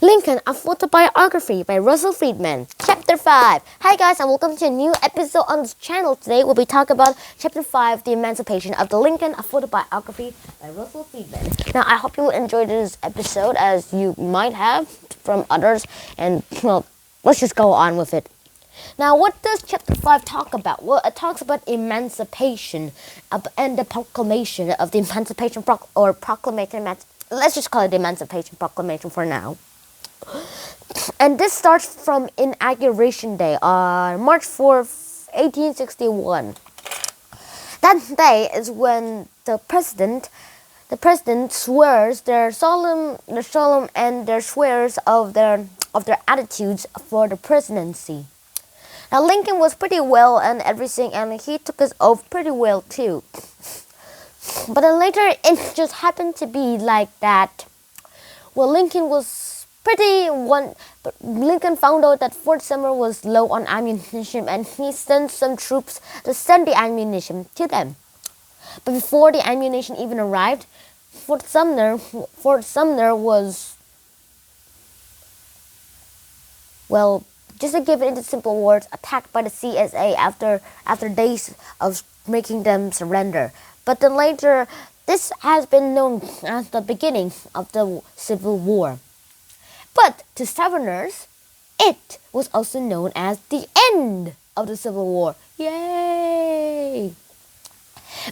Lincoln, a photobiography by Russell Friedman. Chapter 5. Hi guys and welcome to a new episode on this channel. Today we'll be talking about Chapter 5, The Emancipation of the Lincoln, a photobiography by Russell Friedman. Now I hope you will enjoy this episode as you might have from others, and well, let's just go on with it. Now, what does Chapter 5 talk about? Well, it talks about emancipation and the proclamation of the Emancipation Proclamation. Let's just call it the Emancipation Proclamation for now. And this starts from Inauguration Day on March 4th, 1861. That day is when the president swears their solemn and their swears of their attitudes for the presidency. Now Lincoln was pretty well and everything, and he took his oath pretty well too. But then later it just happened to be like that. Well, Lincoln found out that Fort Sumter was low on ammunition, and he sent some troops to send the ammunition to them. But before the ammunition even arrived, Fort Sumter was, well, just to give it into simple words, attacked by the CSA after days of making them surrender. But then later, this has been known as the beginning of the Civil War. But to Southerners, it was also known as the end of the Civil War. Yay!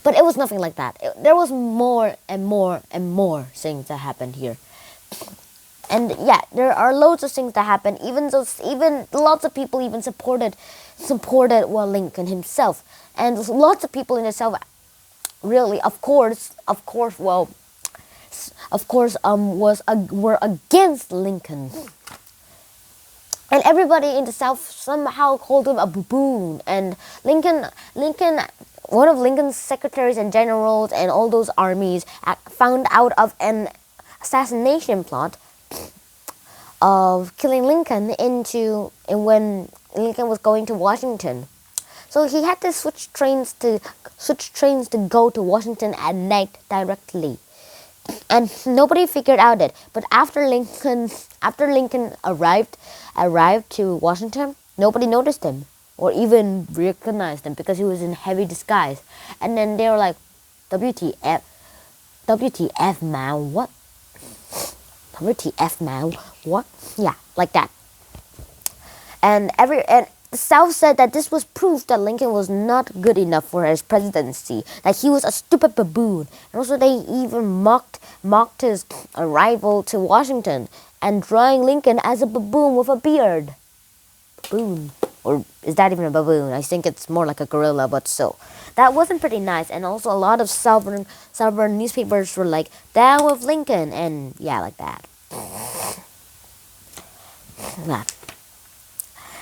But it was nothing like that. There was more and more and more things that happened here. And yeah, there are loads of things that happened. Even lots of people even supported Lincoln himself, and lots of people in the South really, were against Lincoln. And everybody in the South somehow called him a baboon. And Lincoln, one of Lincoln's secretaries and generals and all those armies found out of an assassination plot of killing Lincoln when Lincoln was going to Washington. So he had to switch trains to go to Washington at night directly. And nobody figured out it. But after Lincoln arrived to Washington, nobody noticed him or even recognized him because he was in heavy disguise. And then they were like, WTF, man, what? WTF, man, what? Yeah, like that. And the South said that this was proof that Lincoln was not good enough for his presidency, that he was a stupid baboon. And also they even mocked his arrival to Washington and drawing Lincoln as a baboon with a beard. Baboon. Or is that even a baboon? I think it's more like a gorilla, but still. That wasn't pretty nice. And also a lot of Southern newspapers were like, down with Lincoln, and yeah, like that. Yeah.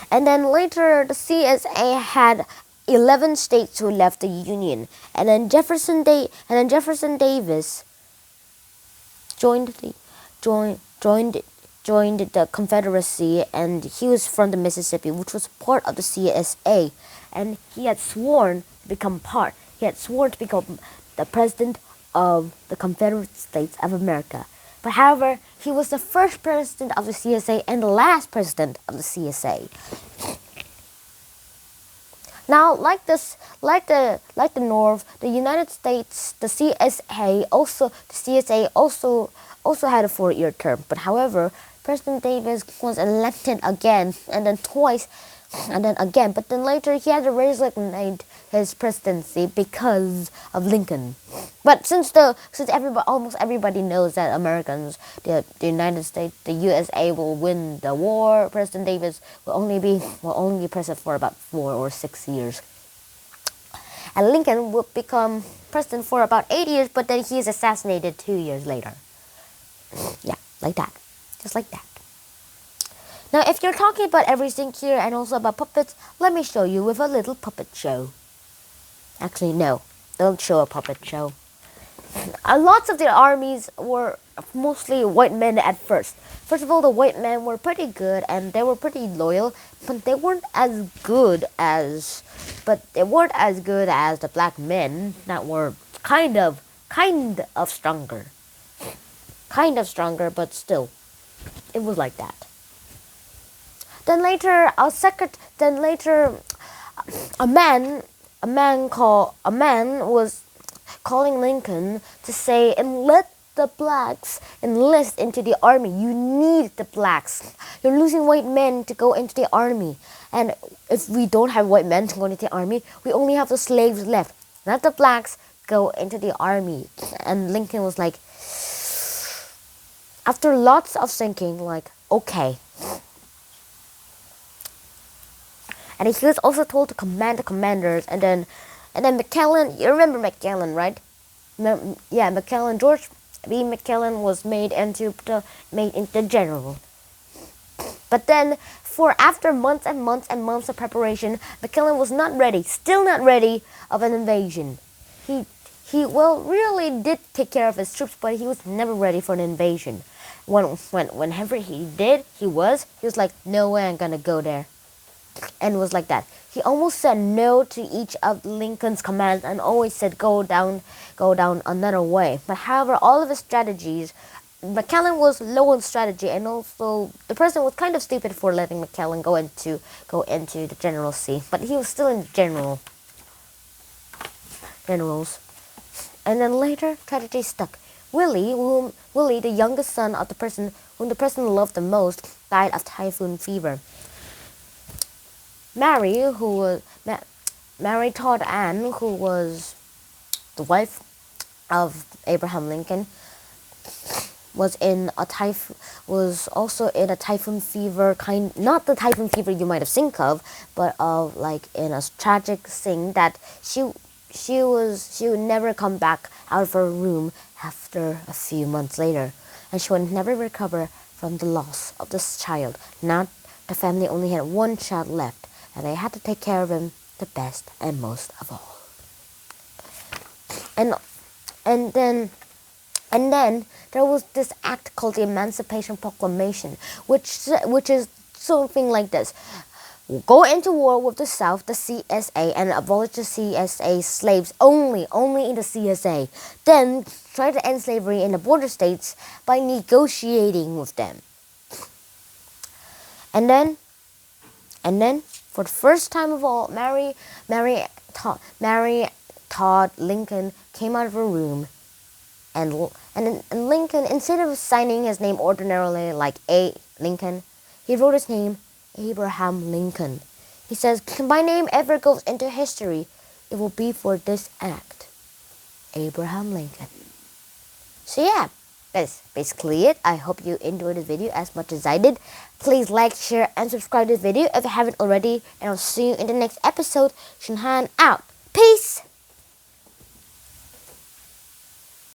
And then later, the CSA had 11 states who left the Union, and then Jefferson Davis joined the Confederacy, and he was from the Mississippi, which was part of the CSA, and he had sworn to become the president of the Confederate States of America. But however, he was the first president of the CSA and the last president of the CSA. Now, like the North, the United States, the CSA also had a 4-year term. But however, President Davis was elected again, and then twice, and then again. But then later he had to resignate his presidency because of Lincoln. But since almost everybody knows that Americans, the United States, the USA will win the war, President Davis will only be president for about 4 or 6 years. And Lincoln will become president for about 8 years, but then he is assassinated 2 years later. Yeah, like that. Just like that. Now, if you're talking about everything here and also about puppets, let me show you with a little puppet show. Actually, no. Don't show a puppet show. Lots of the armies were mostly white men at first. First of all, the white men were pretty good and they were pretty loyal, but they weren't as good as the black men that were kind of stronger. But still. It was like that. Then later, a man was calling Lincoln to say, and let the blacks enlist into the army. You need the blacks. You're losing white men to go into the army. And if we don't have white men to go into the army, we only have the slaves left. Let the blacks go into the army. And Lincoln was like, after lots of thinking, like, okay. And he was also told to command the commanders. And then McClellan, you remember McClellan, right? Yeah, McClellan, George B. McClellan was made into general. But then, after months and months and months of preparation, McClellan was not ready, still not ready of an invasion. He really did take care of his troops, but he was never ready for an invasion. Whenever he did, he was like, no way I'm gonna go there. And it was like that. He almost said no to each of Lincoln's commands and always said go down another way. But however, all of his strategies, McClellan was low on strategy, and also the president was kind of stupid for letting McClellan go into the generalcy. But he was still in generals. And then later, tragedy struck. Willie, the youngest son of the person whom the president loved the most, died of typhoid fever. Mary Todd Ann, who was the wife of Abraham Lincoln, was also in a typhoid fever not the typhoid fever you might have think of, but like in a tragic thing that she would never come back out of her room after a few months later, and she would never recover from the loss of this child. Now the family only had one child left, and they had to take care of him the best and most of all. And then there was this act called the Emancipation Proclamation, which is something like this: go into war with the South, the CSA, and abolish the CSA slaves only in the CSA. Then try to end slavery in the border states by negotiating with them. And then, for the first time of all, Mary Todd Lincoln came out of her room, and Lincoln, instead of signing his name ordinarily like A. Lincoln, he wrote his name Abraham Lincoln. He says, if my name ever goes into history, it will be for this act. Abraham Lincoln. So yeah, that's basically it. I hope you enjoyed this video as much as I did. Please like, share, and subscribe to this video if you haven't already. And I'll see you in the next episode. Shunhan out. Peace!